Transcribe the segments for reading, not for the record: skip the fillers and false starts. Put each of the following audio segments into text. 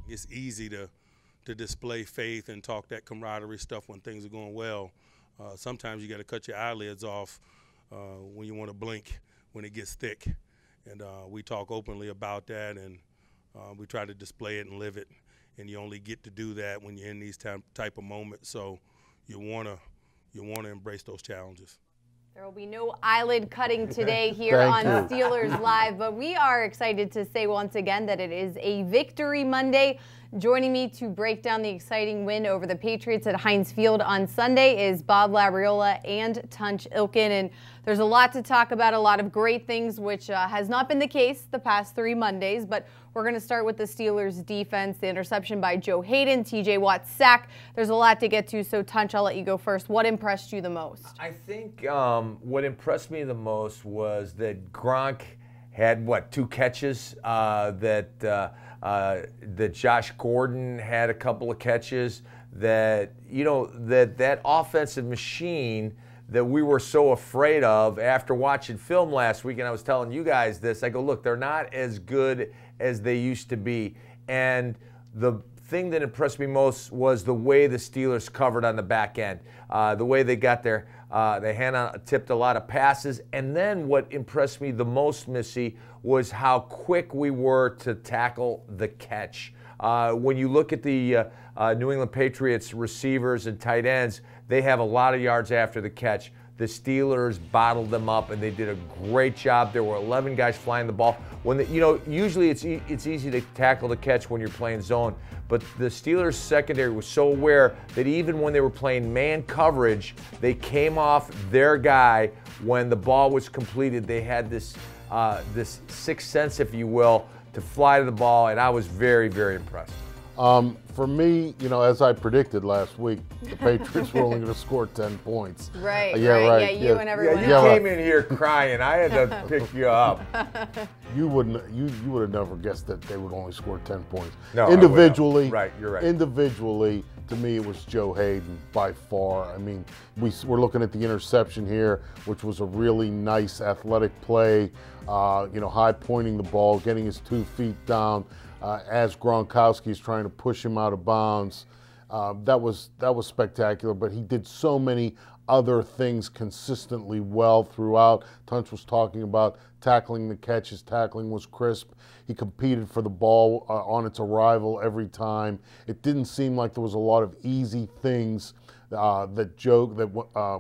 It's easy to display faith and talk that camaraderie stuff when things are going well. Sometimes you got to cut your eyelids off when you want to blink when it gets thick. And we talk openly about that, and we try to display it and live it. And you only get to do that when you're in these type of moments. So you wanna embrace those challenges. There will be no eyelid cutting today here on Steelers Live, but we are excited to say once again that it is a Victory Monday. Joining me to break down the exciting win over the Patriots at Heinz Field on Sunday is Bob Labriola and Tunch Ilkin. And there's a lot to talk about, a lot of great things, which has not been the case the past 3 Mondays. But we're going to start with the Steelers defense, the interception by Joe Haden, TJ Watt's sack. There's a lot to get to, so Tunch, I'll let you go first. What impressed you the most? I think what impressed me the most was that Gronk had, 2 catches, that Josh Gordon had a couple of catches, that that offensive machine that we were so afraid of after watching film last week. And I was telling you guys this, I go, look, they're not as good as they used to be. And the thing that impressed me most was the way the Steelers covered on the back end, the way they got there. They tipped a lot of passes. And then what impressed me the most, Missy, was how quick we were to tackle the catch. When you look at the New England Patriots receivers and tight ends, they have a lot of yards after the catch. The Steelers bottled them up, and they did a great job. There were 11 guys flying the ball. Usually it's easy to tackle the catch when you're playing zone, but the Steelers secondary was so aware that even when they were playing man coverage, they came off their guy when the ball was completed. They had this sixth sense, if you will, to fly to the ball, and I was very, very impressed. For me, as I predicted last week, the Patriots were only going to score 10 points. Right, Yeah, right. Yeah, you and everyone else. You came in here crying. I had to pick you up. You would have never guessed that they would only score 10 points. No, individually, right, you're right. Individually, to me, it was Joe Haden by far. I mean, we're looking at the interception here, which was a really nice athletic play. High pointing the ball, getting his 2 feet down. As Gronkowski is trying to push him out of bounds. That was spectacular, but he did so many other things consistently well throughout. Tunch was talking about tackling the catch. His tackling was crisp. He competed for the ball on its arrival every time. It didn't seem like there was a lot of easy things that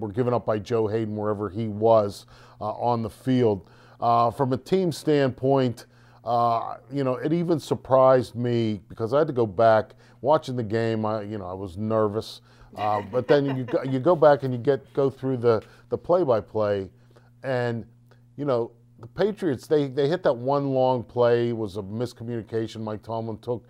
were given up by Joe Haden wherever he was on the field. From a team standpoint, it even surprised me because I had to go back watching the game. I was nervous, but then you go back and you go through the play-by-play, and the Patriots they hit that one long play. It was a miscommunication. Mike Tomlin took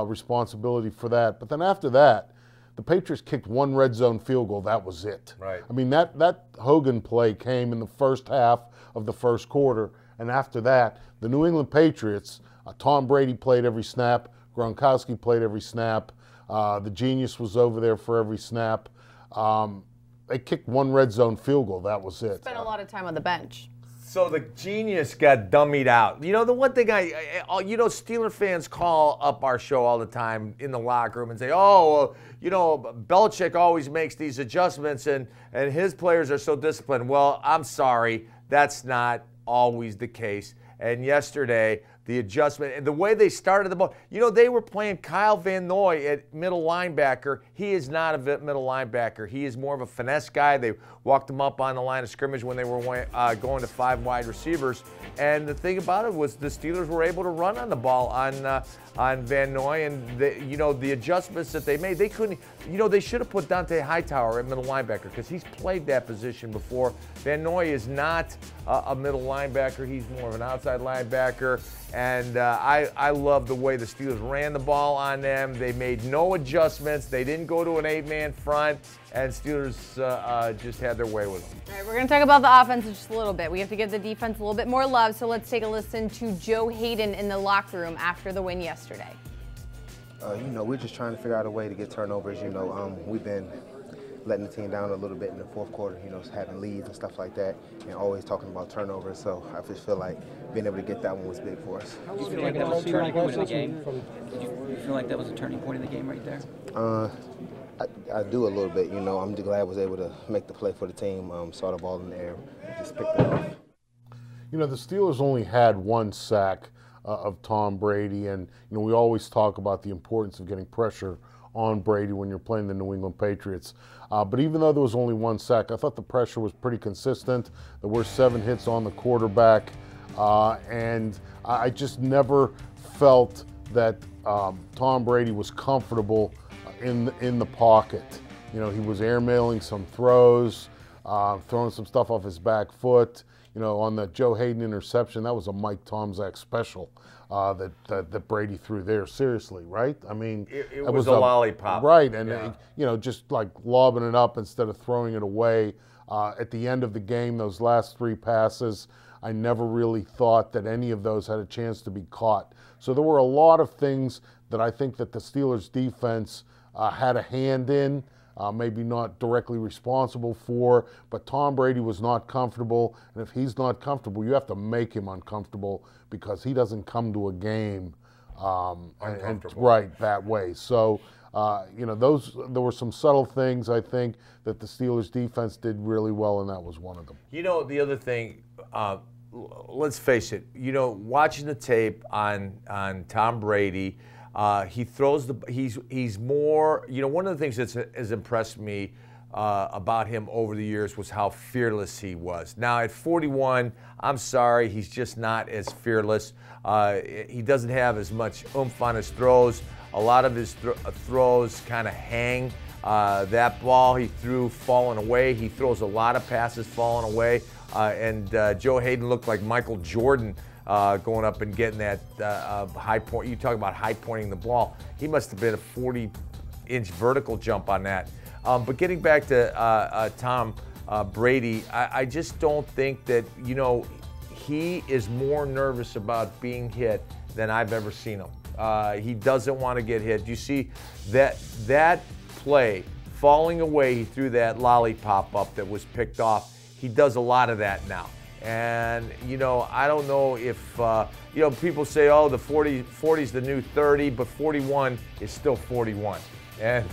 responsibility for that, but then after that, the Patriots kicked 1 red zone field goal. That was it. Right. I mean that Hogan play came in the first half of the first quarter. And after that, the New England Patriots, Tom Brady played every snap, Gronkowski played every snap, the genius was over there for every snap. They kicked 1 red zone field goal. That was it. Spent a lot of time on the bench. So the genius got dummied out. The one thing Steeler fans call up our show all the time in the locker room and say, oh, Belichick always makes these adjustments and his players are so disciplined. Well, I'm sorry, that's not always the case. And yesterday, the adjustment and the way they started the ball, they were playing Kyle Van Noy at middle linebacker. He is not a middle linebacker. He is more of a finesse guy. They walked him up on the line of scrimmage when they were going to 5 wide receivers. And the thing about it was the Steelers were able to run on the ball on Van Noy, and the adjustments that they made, they couldn't. They should have put Dante Hightower at middle linebacker because he's played that position before. Van Noy is not a middle linebacker. He's more of an outside linebacker. And I love the way the Steelers ran the ball on them. They made no adjustments. They didn't go to an 8-man front, and Steelers just had their way with them. All right, we're going to talk about the offense in just a little bit. We have to give the defense a little bit more love, so let's take a listen to Joe Haden in the locker room after the win yesterday. We're just trying to figure out a way to get turnovers. We've been letting the team down a little bit in the fourth quarter, you know, having leads and stuff like that, and always talking about turnovers. So I just feel like being able to get that one was big for us. Do you feel like that was a turning point in the game? Did you feel like that was a turning point in the game right there? I do a little bit, you know. I'm glad I was able to make the play for the team, saw the ball in the air, and just picked it off. You know, the Steelers only had one sack of Tom Brady, and, you know, we always talk about the importance of getting pressure on Brady when you're playing the New England Patriots. But even though there was only one sack, I thought the pressure was pretty consistent. There were 7 hits on the quarterback, and I just never felt that Tom Brady was comfortable in the pocket. You know, he was airmailing some throws, throwing some stuff off his back foot. You know, on the Joe Haden interception, that was a Mike Tomczak special that Brady threw there. Seriously, right? I mean, it was a lollipop. Right, and yeah. You know, just like lobbing it up instead of throwing it away. At the end of the game, those last 3 passes, I never really thought that any of those had a chance to be caught. So there were a lot of things that I think that the Steelers defense had a hand in. Maybe not directly responsible for, but Tom Brady was not comfortable, and if he's not comfortable, you have to make him uncomfortable because he doesn't come to a game right that way. So, you know, there were some subtle things I think that the Steelers defense did really well, and that was one of them. You know, the other thing, let's face it, you know, watching the tape on Tom Brady, he throws he's more, you know, one of the things that has impressed me about him over the years was how fearless he was. Now at 41, I'm sorry, he's just not as fearless. He doesn't have as much oomph on his throws. A lot of his throws kind of hang. That ball he threw falling away. He throws a lot of passes falling away. And Joe Haden looked like Michael Jordan going up and getting that high point. You talk about high pointing the ball. He must have been a 40-inch vertical jump on that. But getting back to Tom Brady, I just don't think that, you know, he is more nervous about being hit than I've ever seen him. He doesn't want to get hit. You see that play falling away, he threw that lollipop up that was picked off. He does a lot of that now. And, you know, I don't know if, you know, people say, oh, the 40's the new 30, but 41 is still 41. And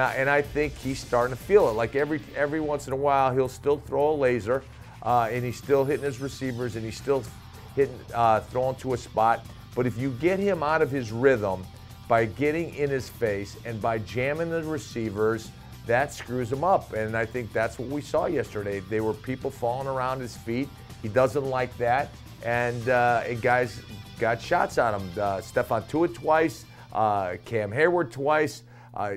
I think he's starting to feel it. Like every once in a while, he'll still throw a laser, and he's still hitting his receivers, and he's still hitting, throwing to a spot. But if you get him out of his rhythm by getting in his face and by jamming the receivers, that screws him up, and I think that's what we saw yesterday. There were people falling around his feet. He doesn't like that, and guys got shots on him. Stephon Tuitt twice, Cam Hayward twice.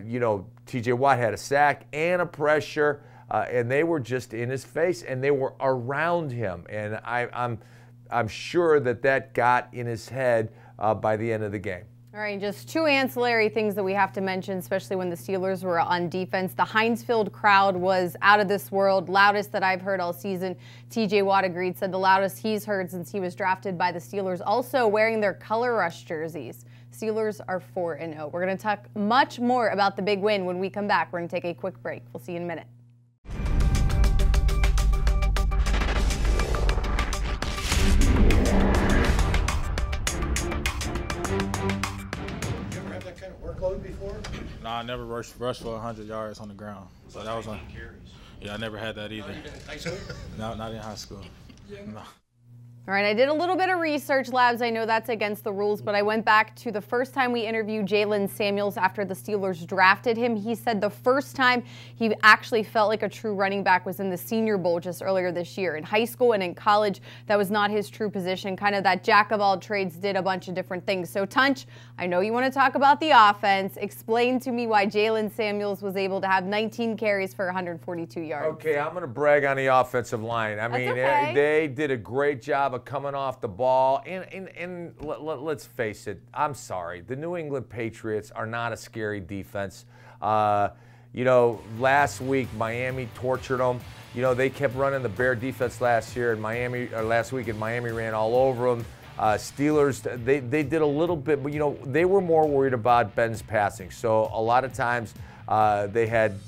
You know, T.J. Watt had a sack and a pressure, and they were just in his face, and they were around him. And I'm sure that got in his head by the end of the game. All right, just 2 ancillary things that we have to mention, especially when the Steelers were on defense. The Heinz Field crowd was out of this world, loudest that I've heard all season. TJ Watt agreed, said the loudest he's heard since he was drafted by the Steelers, also wearing their color rush jerseys. Steelers are 4-0. We're going to talk much more about the big win when we come back. We're going to take a quick break. We'll see you in a minute. Before? No, I never rushed for 100 yards on the ground. So that was on. Yeah, I never had that either. In high school? No, not in high school. No. All right, I did a little bit of research, Labs. I know that's against the rules, but I went back to the first time we interviewed Jalen Samuels after the Steelers drafted him. He said the first time he actually felt like a true running back was in the Senior Bowl just earlier this year. In high school and in college, that was not his true position. Kind of that jack of all trades, did a bunch of different things. So, Tunch, I know you want to talk about the offense. Explain to me why Jalen Samuels was able to have 19 carries for 142 yards. Okay, I'm going to brag on the offensive line. I mean, they did a great job of coming off the ball, and let's face it, I'm sorry, the New England Patriots are not a scary defense. You know, last week Miami tortured them. You know, they kept running the Bear defense last week, and Miami ran all over them. Steelers, they did a little bit, but, you know, they were more worried about Ben's passing. So a lot of times They had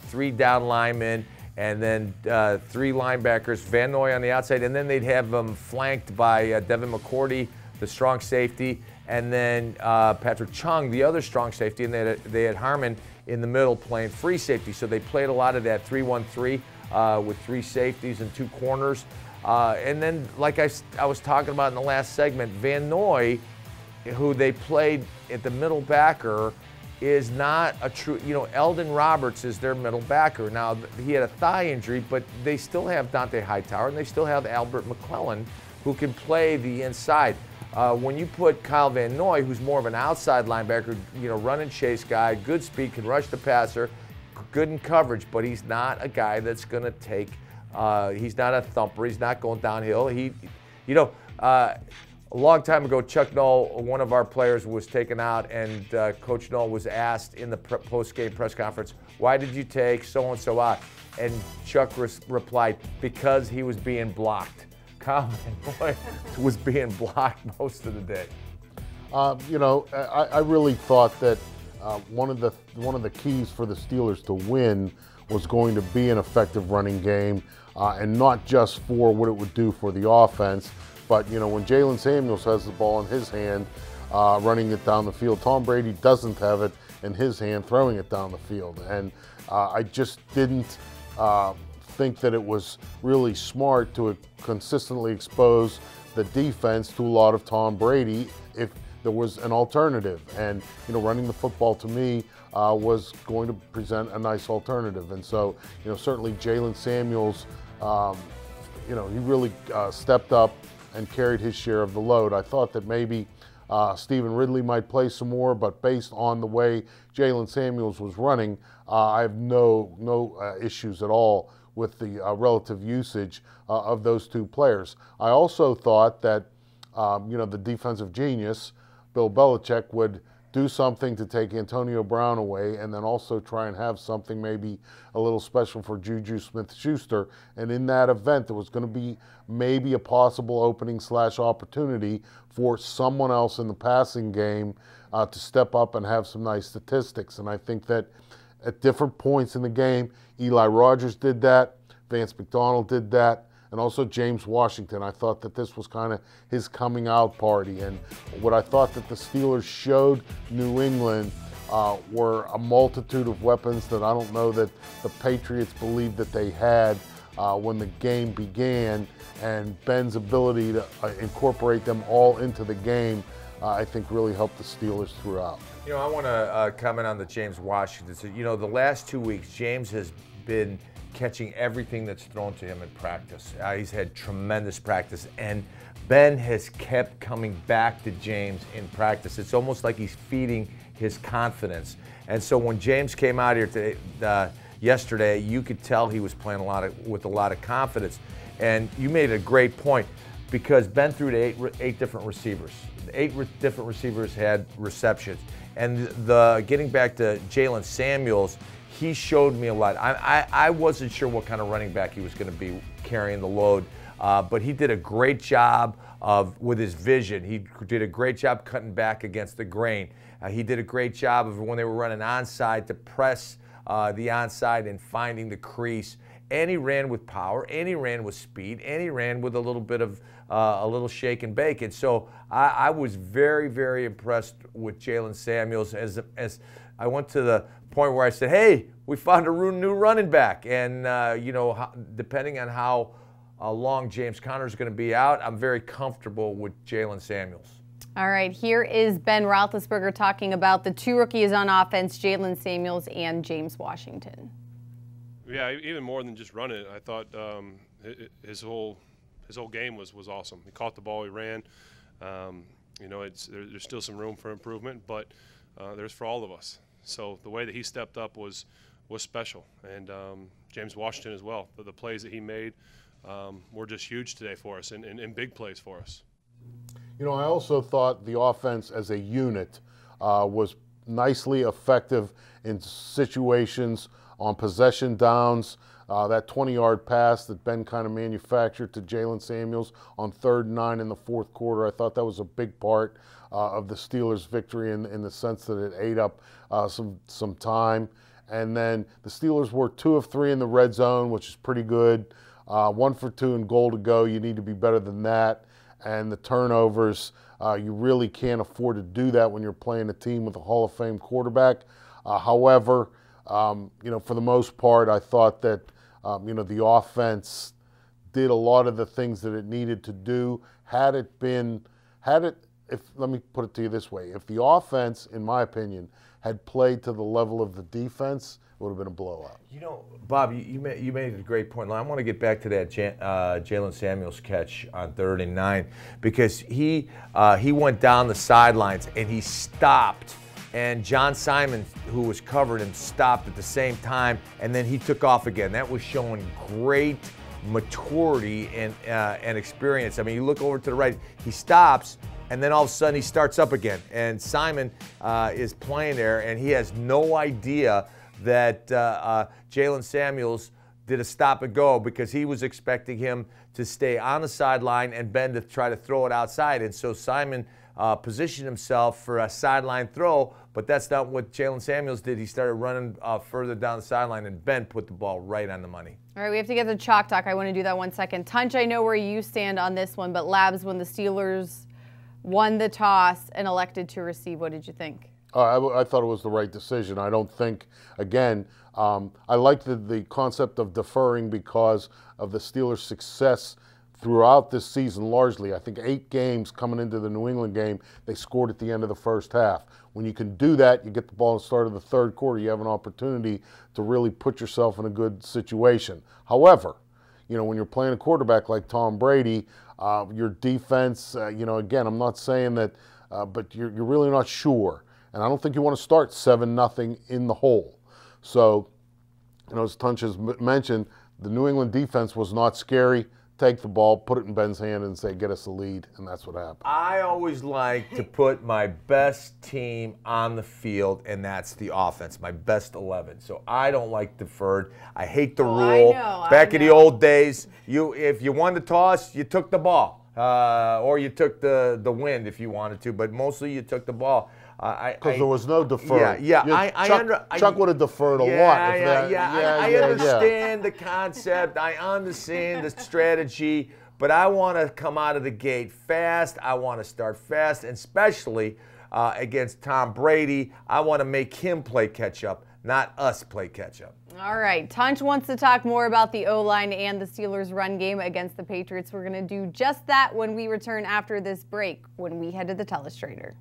3 down linemen and then 3 linebackers, Van Noy on the outside, and then they'd have them flanked by Devin McCourty, the strong safety, and then Patrick Chung, the other strong safety, and they had Harmon in the middle playing free safety. So they played a lot of that 3-1-3 with 3 safeties and 2 corners. And then, like I was talking about in the last segment, Van Noy, who they played at the middle backer, is not a true, Eldon Roberts is their middle backer. Now, he had a thigh injury, but they still have Dante Hightower, and they still have Albert McClellan, who can play the inside. When you put Kyle Van Noy, who's more of an outside linebacker, run and chase guy, good speed, can rush the passer, good in coverage, but he's not a guy that's going to take, he's not a thumper, he's not going downhill. A long time ago, Chuck Noll, one of our players, was taken out, and Coach Noll was asked in the post-game press conference, why did you take so-and-so out? And Chuck replied, because he was being blocked. Kyle Van Noy was being blocked most of the day. I really thought that one of the keys for the Steelers to win was going to be an effective running game, and not just for what it would do for the offense, but when Jalen Samuels has the ball in his hand, running it down the field, Tom Brady doesn't have it in his hand, throwing it down the field. And I just didn't think that it was really smart to consistently expose the defense to a lot of Tom Brady if there was an alternative. And running the football to me was going to present a nice alternative. And so certainly Jalen Samuels, he really stepped up and carried his share of the load. I thought that maybe Stephen Ridley might play some more, but based on the way Jalen Samuels was running, I have no issues at all with the relative usage of those 2 players. I also thought that the defensive genius, Bill Belichick, would do something to take Antonio Brown away, and then also try and have something maybe a little special for Juju Smith-Schuster. And in that event, there was going to be maybe a possible opening / opportunity for someone else in the passing game to step up and have some nice statistics. And I think that at different points in the game, Eli Rogers did that, Vance McDonald did that, and also James Washington. I thought that this was kind of his coming out party. And what I thought that the Steelers showed New England were a multitude of weapons that I don't know that the Patriots believed that they had when the game began. And Ben's ability to incorporate them all into the game, I think really helped the Steelers throughout. I want to comment on the James Washington. So, the last 2 weeks, James has been catching everything that's thrown to him in practice. He's had tremendous practice, and Ben has kept coming back to James in practice. It's almost like he's feeding his confidence. And so when James came out here today, yesterday, you could tell he was playing with a lot of confidence. And you made a great point, because Ben threw to eight different receivers. 8 different receivers had receptions. And getting back to Jalen Samuels, he showed me a lot. I wasn't sure what kind of running back he was going to be carrying the load, but he did a great job with his vision. He did a great job cutting back against the grain. He did a great job of when they were running onside to press the onside and finding the crease. And he ran with power, and he ran with speed, and he ran with a little bit of a little shake and bake. And so I was very, very impressed with Jalen Samuels as I went to the point where I said, hey, we found a new running back. And, depending on how long James Conner is going to be out, I'm very comfortable with Jalen Samuels. All right, here is Ben Roethlisberger talking about the 2 rookies on offense, Jalen Samuels and James Washington. Yeah, even more than just running it, I thought his whole game was awesome. He caught the ball, he ran. There's still some room for improvement, but there's for all of us. So the way that he stepped up was special, and James Washington as well. The plays that he made were just huge today for us, and big plays for us. I also thought the offense as a unit was nicely effective in situations on possession downs. That 20-yard pass that Ben kind of manufactured to Jalen Samuels on 3rd and 9 in the 4th quarter, I thought that was a big part of the Steelers' victory in the sense that it ate up some time. And then the Steelers were 2 of 3 in the red zone, which is pretty good. 1 for 2 in goal to go. You need to be better than that. And the turnovers, you really can't afford to do that when you're playing a team with a Hall of Fame quarterback. However, for the most part, I thought that, the offense did a lot of the things that it needed to do. Let me put it to you this way. If the offense, in my opinion, had played to the level of the defense, it would have been a blowout. Bob, you made a great point. I want to get back to that Jalen Samuels catch on 3rd and 9 because he went down the sidelines and he stopped, and John Simon, who was covering him, stopped at the same time, and then he took off again. That was showing great maturity and experience. I mean, you look over to the right, he stops, and then all of a sudden he starts up again. And Simon is playing there, and he has no idea that Jalen Samuels did a stop and go because he was expecting him to stay on the sideline and Ben to try to throw it outside. And so Simon positioned himself for a sideline throw, but that's not what Jalen Samuels did. He started running further down the sideline, and Ben put the ball right on the money. All right, we have to get to Chalk Talk. I want to do that 1 second. Tunch, I know where you stand on this one, but Labs, when the Steelers won the toss and elected to receive, what did you think? I thought it was the right decision. I don't think, again, I like the concept of deferring because of the Steelers' success throughout this season largely. I think 8 games coming into the New England game, they scored at the end of the first half. When you can do that, you get the ball at the start of the 3rd quarter, you have an opportunity to really put yourself in a good situation. However, when you're playing a quarterback like Tom Brady, your defense, again, I'm not saying that, but you're really not sure. And I don't think you want to start 7-0 in the hole. So, as Tunch has mentioned, the New England defense was not scary. Take the ball, put it in Ben's hand, and say, get us a lead, and that's what happened. I always like to put my best team on the field, and that's the offense, my best 11. So I don't like deferred. I hate the rule. Back in the old days, if you won the toss, you took the ball, or you took the wind if you wanted to, but mostly you took the ball. Because there was no deferred. Chuck would have deferred a lot. I understand the concept. I understand the strategy, but I want to come out of the gate fast. I want to start fast, and especially against Tom Brady. I want to make him play catch-up, not us play catch-up. All right. Tunch wants to talk more about the O-line and the Steelers' run game against the Patriots. We're going to do just that when we return after this break, when we head to the Telestrator.